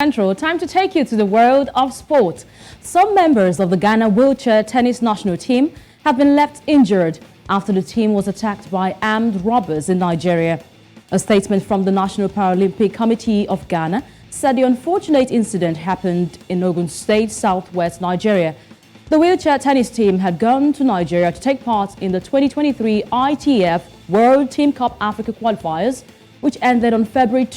Central, time to take you to the world of sport. Some members of the Ghana wheelchair tennis national team have been left injured after the team was attacked by armed robbers in Nigeria. A statement from the National Paralympic Committee of Ghana said the unfortunate incident happened in Ogun State, southwest Nigeria. The wheelchair tennis team had gone to Nigeria to take part in the 2023 ITF World Team Cup Africa qualifiers, which ended on February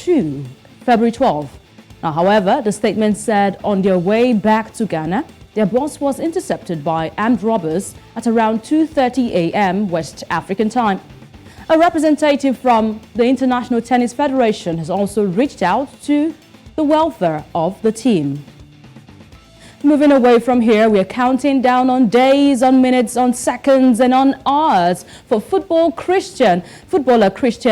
12. Now, however, the statement said on their way back to Ghana, their bus was intercepted by armed robbers at around 2:30 a.m. West African time. A representative from the International Tennis Federation has also reached out to the welfare of the team. Moving away from here, we are counting down on days, on minutes, on seconds and on hours for footballer Christian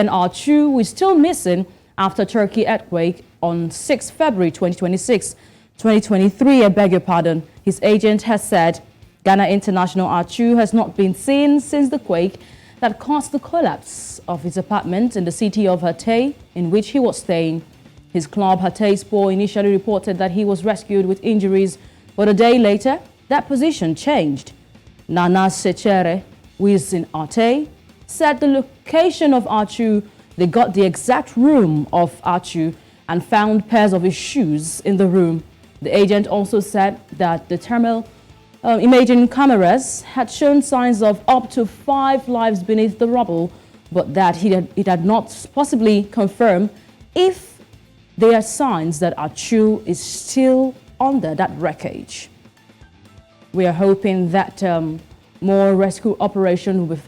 Atsu, who is still missing after Turkey earthquake on 6 February 2023, I beg your pardon. His agent has said Ghana international Atsu has not been seen since the quake that caused the collapse of his apartment in the city of Hatay, in which he was staying. His club, Hatayspor, initially reported that he was rescued with injuries, but a day later, that position changed. Nana Sechere, who is in Hatay, said the location of Atsu, they got the exact room of Atsu and found pairs of his shoes in the room. The agent also said that the thermal imaging cameras had shown signs of up to 5 lives beneath the rubble, but that it had not possibly confirmed if there are signs that Atsu is still under that wreckage. We are hoping that more rescue operations will be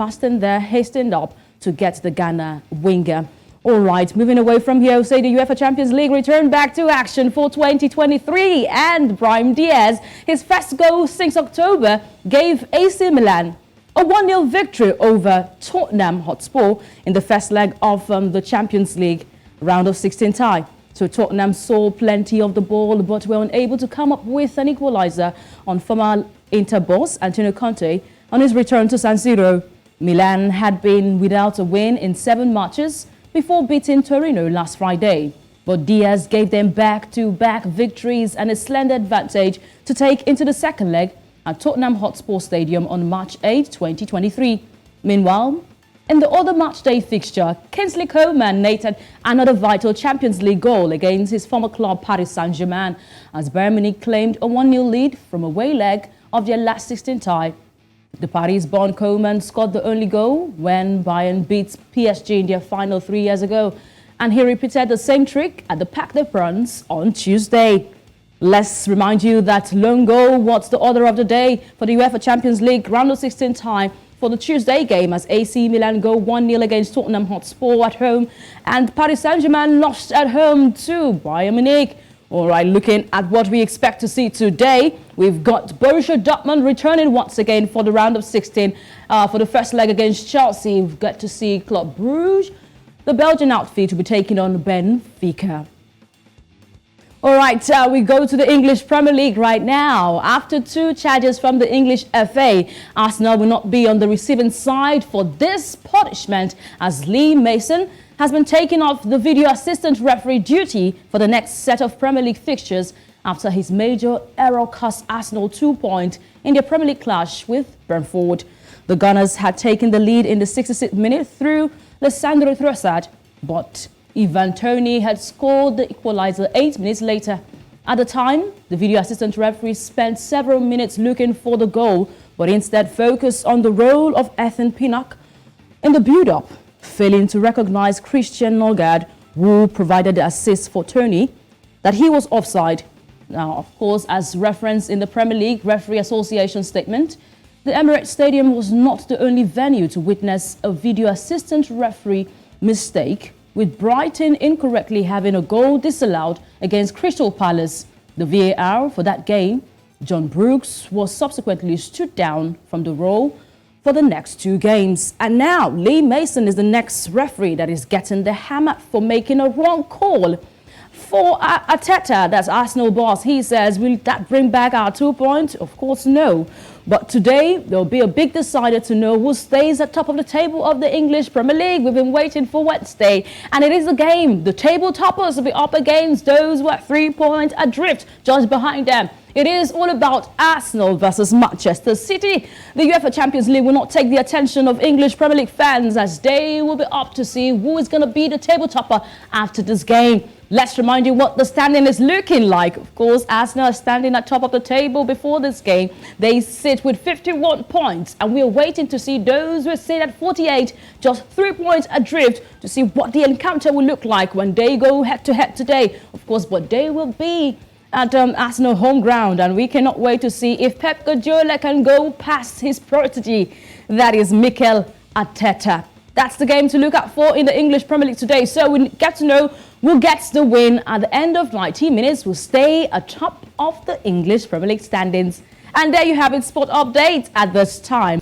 hastened up to get the Ghana winger. All right, moving away from here, say the UEFA Champions League returned back to action for 2023, and Brahim Diaz, his first goal since October, gave AC Milan a 1-0 victory over Tottenham Hotspur in the first leg of the Champions League round of 16 tie. So Tottenham saw plenty of the ball but were unable to come up with an equalizer on former Inter boss Antonio Conte on his return to San Siro. Milan had been without a win in 7 matches before beating Torino last Friday. But Diaz gave them back-to-back victories and a slender advantage to take into the second leg at Tottenham Hotspur Stadium on March 8, 2023. Meanwhile, in the other matchday fixture, Kingsley Coman netted another vital Champions League goal against his former club Paris Saint-Germain as Bayern Munich claimed a 1-0 lead from a away leg of their last 16 tie. The Paris-born Coman scored the only goal when Bayern beat PSG in their final 3 years ago, and he repeated the same trick at the Parc des Princes on Tuesday. Let's remind you that lone goal was the order of the day for the UEFA Champions League round of 16 tie for the Tuesday game as AC Milan go 1-0 against Tottenham Hotspur at home, and Paris Saint-Germain lost at home to Bayern Munich. All right, looking at what we expect to see today, we've got Borussia Dortmund returning once again for the round of 16 for the first leg against Chelsea. We've got to see Club Brugge. The Belgian outfit will be taking on Benfica. All right, we go to the English Premier League right now. After 2 charges from the English FA, Arsenal will not be on the receiving side for this punishment as Lee Mason has been taken off the video assistant referee duty for the next set of Premier League fixtures after his major error cost Arsenal 2 points in their Premier League clash with Brentford. The Gunners had taken the lead in the 66th minute through Lissandro Trossard, but Ivan Toney had scored the equalizer 8 minutes later. At the time, the video assistant referee spent several minutes looking for the goal, but instead focused on the role of Ethan Pinnock in the build-up, failing to recognize Christian Nogard, who provided the assist for Toney, that he was offside. Now, of course, as referenced in the Premier League Referee Association statement, the Emirates Stadium was not the only venue to witness a video assistant referee mistake, with Brighton incorrectly having a goal disallowed against Crystal Palace. The VAR for that game, John Brooks, was subsequently stood down from the role for the next 2 games. And now Lee Mason is the next referee that is getting the hammer for making a wrong call. For Arteta, that's Arsenal boss, he says, will that bring back our 2 points? Of course, no. But today, there'll be a big decider to know who stays at top of the table of the English Premier League. We've been waiting for Wednesday, and it is a game. The table toppers will be up against those who are 3 points adrift just behind them. It is all about Arsenal versus Manchester City. The UEFA Champions League will not take the attention of English Premier League fans, as they will be up to see who is going to be the table topper after this game. Let's remind you what the standing is looking like. Of course, Arsenal are standing at top of the table before this game. They sit with 51 points, and we are waiting to see those who sit at 48, just 3 points adrift, to see what the encounter will look like when they go head-to-head today. Of course, but they will be at Arsenal home ground, and we cannot wait to see if Pep Guardiola can go past his prodigy, that is Mikel Arteta. That's the game to look out for in the English Premier League today. So we get to know who gets the win at the end of 90 minutes, will stay atop of the English Premier League standings. And there you have it, sport update at this time.